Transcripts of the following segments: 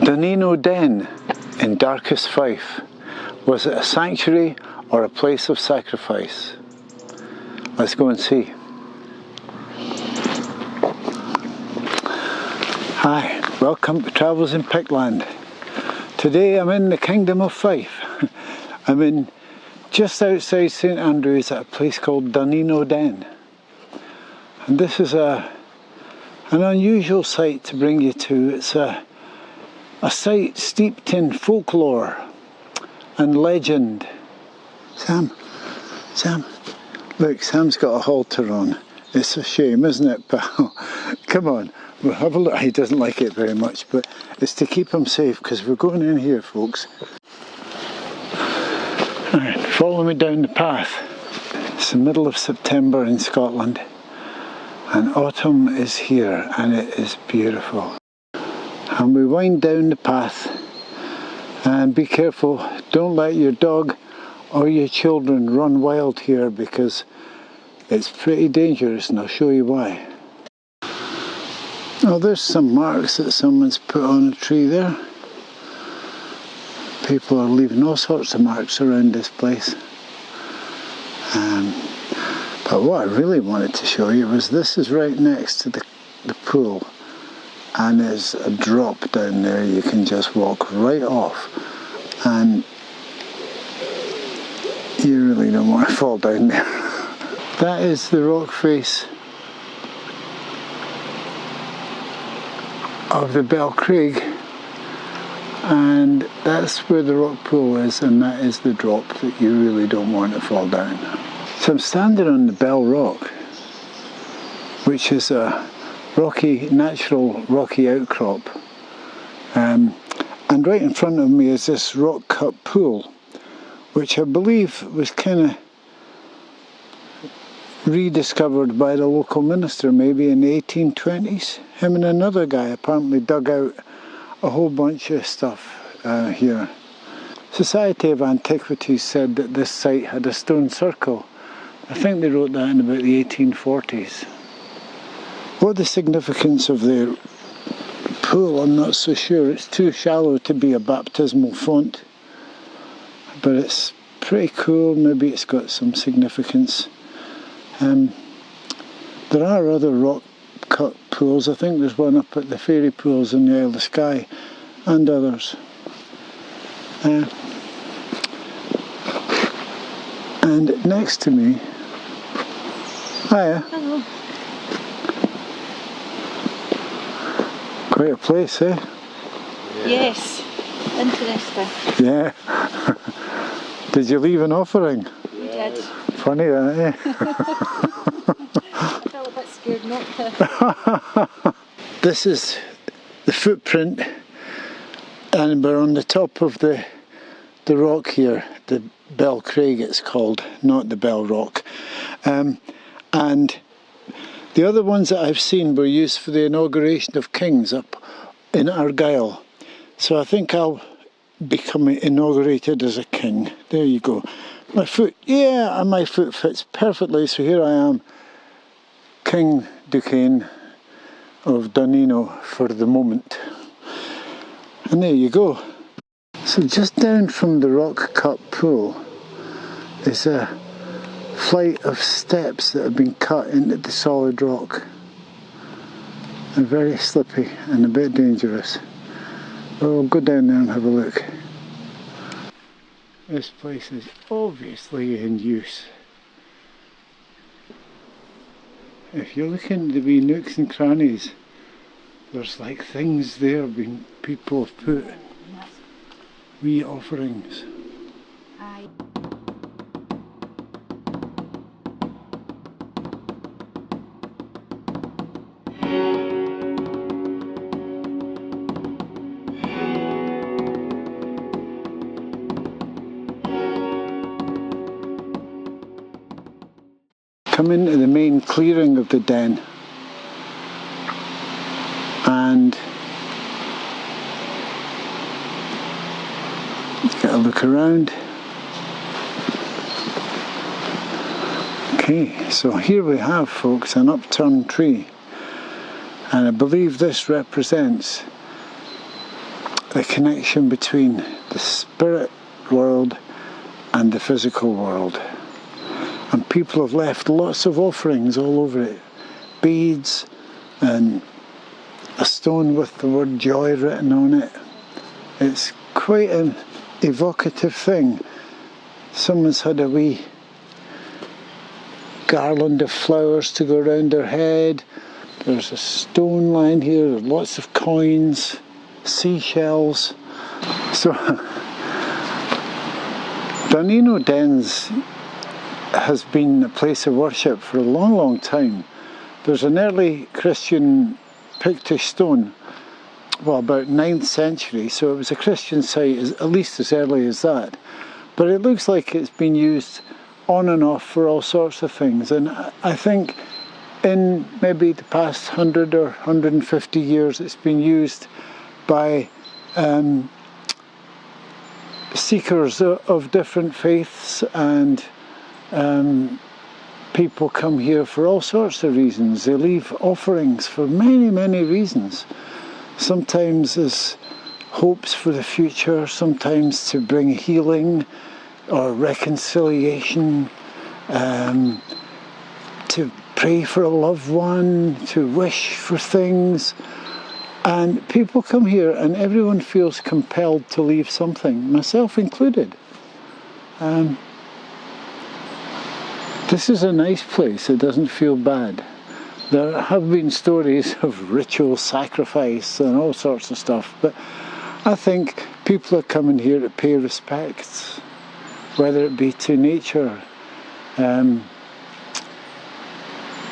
Danino Den in darkest Fife. Was it a sanctuary or a place of sacrifice? Let's go and see. Hi, welcome to Travels in Pictland. Today I'm in the Kingdom of Fife. I'm in just outside St Andrews at a place called Dunino Den. And this is an unusual site to bring you to. It's a site steeped in folklore and legend. Sam, look, Sam's got a halter on. It's a shame, isn't it, pal? Come on, we'll have a look. He doesn't like it very much, but it's to keep him safe because we're going in here, folks. Alright, follow me down the path. It's the middle of September in Scotland, and autumn is here, and it is beautiful. And we wind down the path, and be careful, don't let your dog or your children run wild here because it's pretty dangerous, and I'll show you why. Oh, there's some marks that someone's put on a tree there. People are leaving all sorts of marks around this place. But what I really wanted to show you was this is right next to the pool. And there's a drop down there, you can just walk right off, and you really don't want to fall down there. That is the rock face of the Belcraig, and that's where the rock pool is, and that is the drop that you really don't want to fall down. So I'm standing on the Bell Rock, which is a natural rocky outcrop, and right in front of me is this rock cut pool, which I believe was kind of rediscovered by the local minister maybe in the 1820s. Him and another guy apparently dug out a whole bunch of stuff here. Society of Antiquities said that this site had a stone circle. I think they wrote that in about the 1840s. What the significance of the pool, I'm not so sure. It's too shallow to be a baptismal font, but it's pretty cool. Maybe it's got some significance. There are other rock cut pools. I think there's one up at the Fairy Pools in the Isle of Skye, and others. And next to me, hiya. Hello. Quite a place, eh? Yes, interesting. Yeah. Did you leave an offering? We did. Funny that, eh? I felt a bit scared not to. This is the footprint, and we're on the top of the rock here, the Belcraig it's called, not the Bell Rock. And the other ones that I've seen were used for the inauguration of kings up in Argyll. So I think I'll become inaugurated as a king. There you go. My foot, yeah, and my foot fits perfectly. So here I am, King Duquesne of Dunino for the moment. And there you go. So just down from the rock cut pool is a flight of steps that have been cut into the solid rock. They're very slippy and a bit dangerous. But we'll go down there and have a look. This place is obviously in use. If you're looking to be nooks and crannies, there's like things there people have put wee offerings. Aye. Come into the main clearing of the den, and get a look around. Okay, so here we have, folks, an upturned tree, and I believe this represents the connection between the spirit world and the physical world. And people have left lots of offerings all over it. Beads and a stone with the word joy written on it. It's quite an evocative thing. Someone's had a wee garland of flowers to go around their head. There's a stone lying here, there's lots of coins, seashells. So Danino Den has been a place of worship for a long, long time. There's an early Christian Pictish stone, well, about 9th century, so it was a Christian site at least as early as that. But it looks like it's been used on and off for all sorts of things, and I think in maybe the past 100 or 150 years it's been used by seekers of different faiths, and people come here for all sorts of reasons. They leave offerings for many, many reasons. Sometimes as hopes for the future, sometimes to bring healing or reconciliation, to pray for a loved one, to wish for things. And people come here and everyone feels compelled to leave something, myself included. This is a nice place, it doesn't feel bad. There have been stories of ritual sacrifice and all sorts of stuff, but I think people are coming here to pay respects, whether it be to nature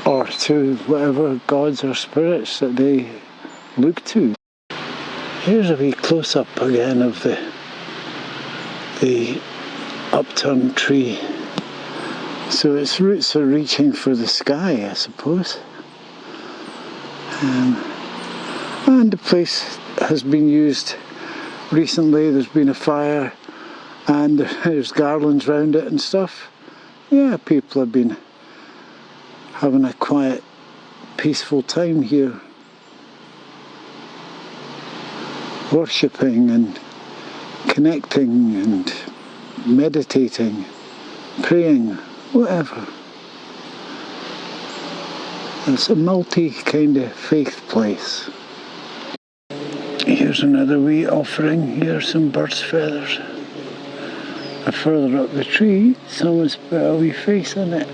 or to whatever gods or spirits that they look to. Here's a wee close-up again of the upturned tree. So its roots are reaching for the sky, I suppose. And the place has been used recently. There's been a fire and there's garlands around it and stuff. Yeah, people have been having a quiet, peaceful time here, worshipping and connecting and meditating, praying, whatever. It's a multi kind of faith place. Here's another wee offering. Here's some bird's feathers. And further up the tree, someone's put a wee face on it.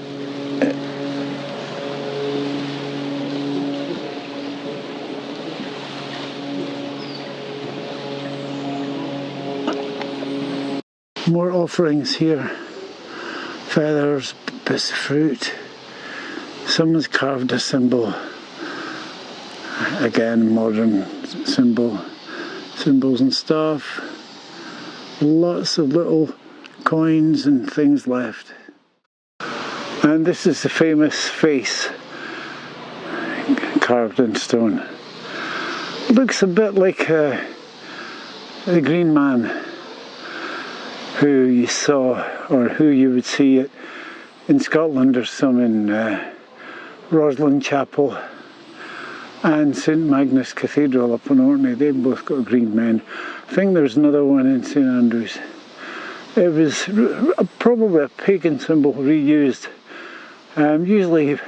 More offerings here. Feathers, bits of fruit. Someone's carved a symbol. Again, modern symbols and stuff. Lots of little coins and things left. And this is the famous face carved in stone. Looks a bit like the Green Man who you saw, or who you would see in Scotland. There's some in Roslin Chapel and St Magnus Cathedral up in Orkney. They've both got green men. I think there's another one in St Andrews. It was probably a pagan symbol reused. Usually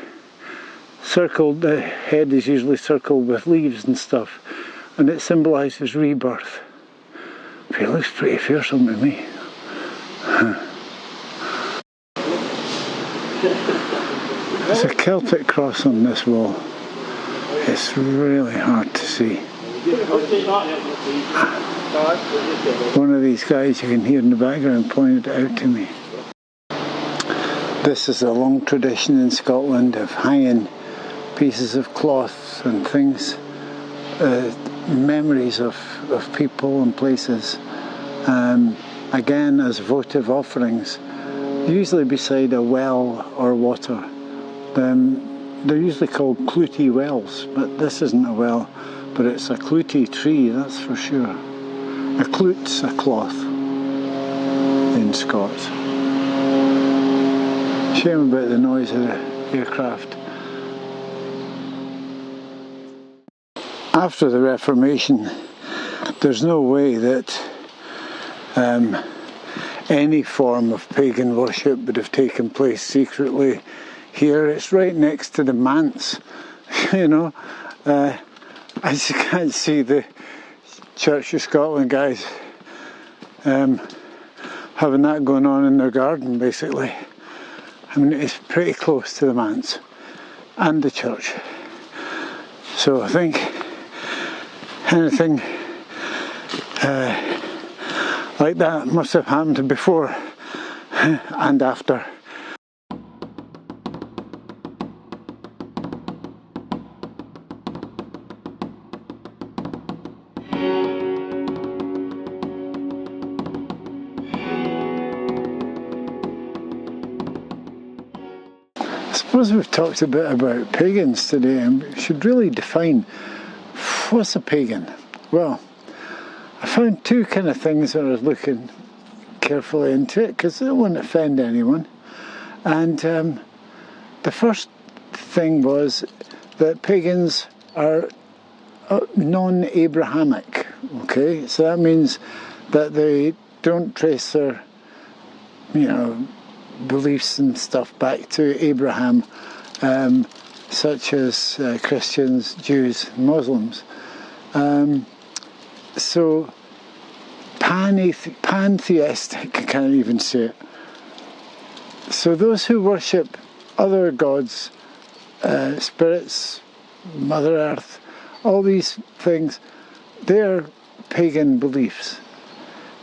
circled, the head is usually circled with leaves and stuff, and it symbolises rebirth. It looks pretty fearsome to me. There's a Celtic cross on this wall. It's really hard to see. One of these guys you can hear in the background pointed it out to me. This is a long tradition in Scotland of hanging pieces of cloth and things, memories of people and places, again as votive offerings, usually beside a well or water. They're usually called clootie wells, but this isn't a well, but it's a clootie tree, that's for sure. A cloot's a cloth in Scots. Shame about the noise of the aircraft. After the Reformation, there's no way that any form of pagan worship would have taken place secretly here. It's right next to the manse, you know. I just can't see the Church of Scotland guys having that going on in their garden, basically. I mean, it's pretty close to the manse and the church. So I think anything like that must have happened before and after. I suppose we've talked a bit about pagans today, and we should really define what's a pagan. Well, I found two kind of things when I was looking carefully into it, because I don't want to offend anyone. And the first thing was that pagans are non-Abrahamic. Okay, so that means that they don't trace their, you know, beliefs and stuff back to Abraham, such as Christians, Jews, Muslims. So pantheistic, I can't even say it. So those who worship other gods, spirits, Mother Earth, all these things, they are pagan beliefs.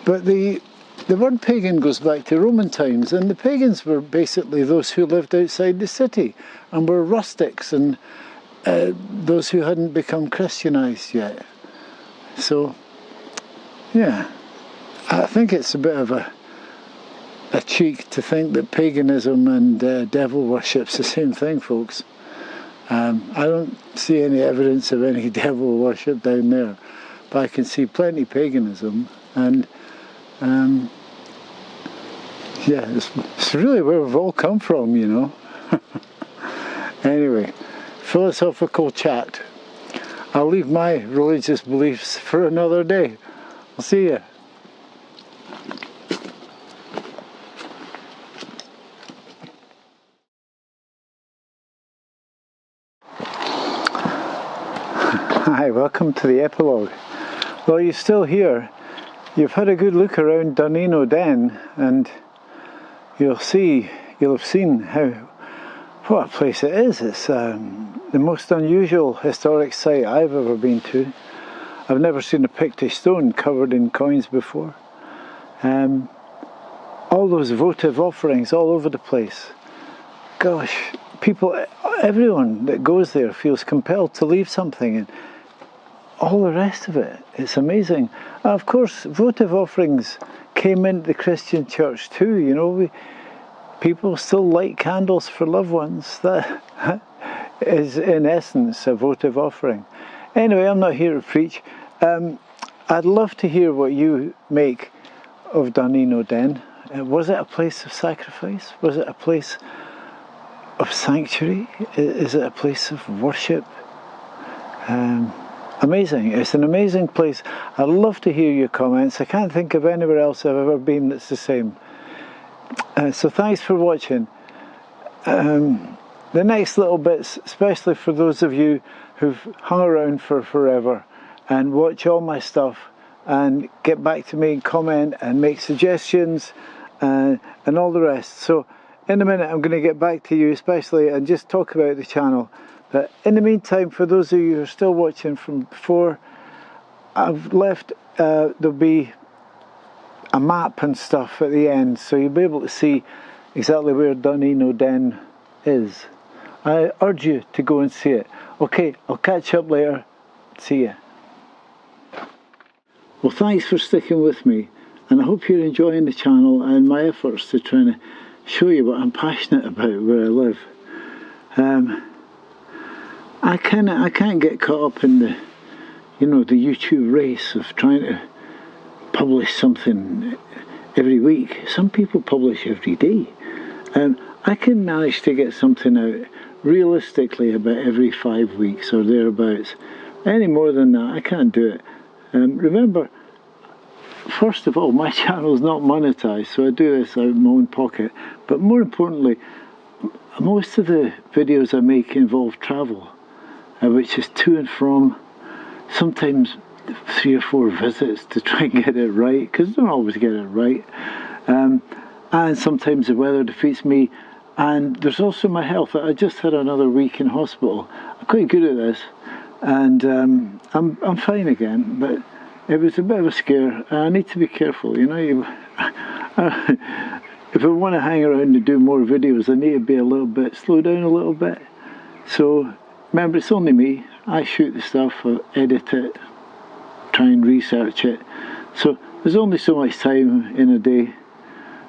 But the word pagan goes back to Roman times, and the pagans were basically those who lived outside the city and were rustics, and those who hadn't become Christianized yet. So, yeah, I think it's a bit of a cheek to think that paganism and devil worship's the same thing, folks. I don't see any evidence of any devil worship down there, but I can see plenty paganism, and yeah, it's really where we've all come from, you know. Anyway, philosophical chat. I'll leave my religious beliefs for another day. I'll see you. Hi, welcome to the Epilogue. Well, you're still here. You've had a good look around Dunino Den, and you'll have seen what a place it is. It's the most unusual historic site I've ever been to. I've never seen a Pictish stone covered in coins before. All those votive offerings all over the place. Gosh, everyone that goes there feels compelled to leave something, and all the rest of it. It's amazing. Of course, votive offerings came into the Christian church too, you know. People still light candles for loved ones. That is, in essence, a votive offering. Anyway, I'm not here to preach. I'd love to hear what you make of Danino Den. Was it a place of sacrifice? Was it a place of sanctuary? Is it a place of worship? Amazing. It's an amazing place. I'd love to hear your comments. I can't think of anywhere else I've ever been that's the same. So thanks for watching. The next little bits, especially for those of you who've hung around for forever and watch all my stuff and get back to me and comment and make suggestions and all the rest. So in a minute I'm going to get back to you especially and just talk about the channel. But in the meantime, for those of you who are still watching from before, I've left, there'll be a map and stuff at the end, so you'll be able to see exactly where Dunino Den is. I urge you to go and see it. Okay, I'll catch up later. See ya. Well, thanks for sticking with me, and I hope you're enjoying the channel and my efforts to try to show you what I'm passionate about where I live. I can't get caught up in the, you know, the YouTube race of trying to publish something every week. Some people publish every day. I can manage to get something out realistically about every 5 weeks or thereabouts. Any more than that, I can't do it. Remember, first of all, my channel's not monetized, so I do this out of my own pocket. But more importantly, most of the videos I make involve travel, which is to and from, sometimes 3 or 4 visits to try and get it right, because I don't always get it right. And sometimes the weather defeats me. And there's also my health. I just had another week in hospital. I'm quite good at this, and I'm fine again. But it was a bit of a scare. I need to be careful, you know. If I want to hang around and do more videos, I need to be a little bit, slow down a little bit. So remember, it's only me. I shoot the stuff, I edit it, try and research it. So there's only so much time in a day.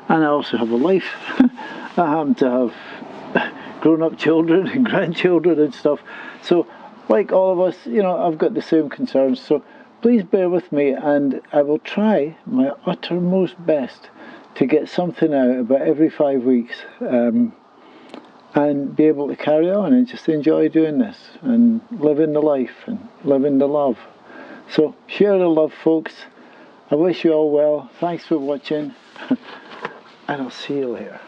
And I also have a life. I happen to have grown-up children and grandchildren and stuff. So, like all of us, you know, I've got the same concerns. So please bear with me, and I will try my uttermost best to get something out about every 5 weeks, and be able to carry on and just enjoy doing this and living the life and living the love. So share the love, folks. I wish you all well. Thanks for watching. And I'll see you later.